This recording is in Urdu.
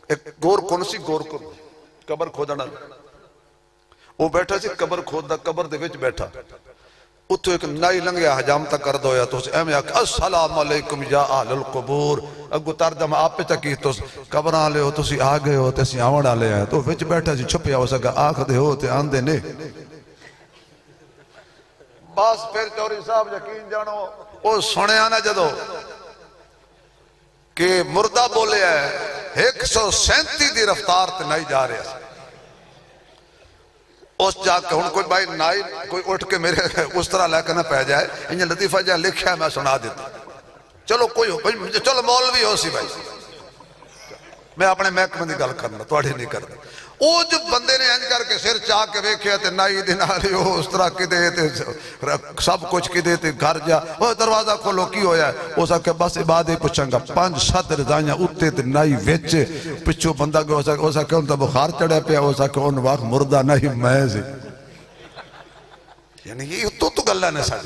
ایک گور کون سی گور کون قبر کھودنا وہ بیٹھا سی قبر کھودا قبر دے وچ بیٹھا اتھو ایک نائی لنگیا حجامتا کر دویا تو اسے ایم آکھ السلام علیکم یا اہل القبور اگو ترجمہ آپ پہ چکی تو قبران لے ہو تو سی آگے ہو تے سی آوڑا لے آئے تو وچ بیٹھا سی چھپیا ہو سکا آنکھ دے ہو تے آندے نے بس پھر چوری صاحب یقین جانو وہ سنے آنا جدو کہ مردہ بولے ہے 137 دی رفتار تے نہیں جا رہے ہیں اس جا کے ہن کوئی بھائی نائی کوئی اٹھ کے میرے اس طرح لے کے نہ پہ جائے انہیں لطیفہ جہاں لکھا ہے میں سنا دیتا چلو کوئی ہو چلو مولوی ہو سی بھائی میں اپنے محکمہ دی گل کرنا توڑی نہیں کرتا وہ جو بندے نے انج کر کے سر چاہ کے ویکھیا تے نائی دن آ رہی ہو اس طرح کی دے تے سب کچھ کی دے تے گھر جا وہ دروازہ کھولو کی ہویا ہے وہ سا کہ بس عبادے پچھنگا 5-7 رضائیاں اتے تے نائی ویچ پچھو بندہ گئے وہ سا کہ ان تا بخار چڑھے پیا وہ سا کہ ان وقت مردہ نہیں میں سے یعنی یہ تو گلہ نے سا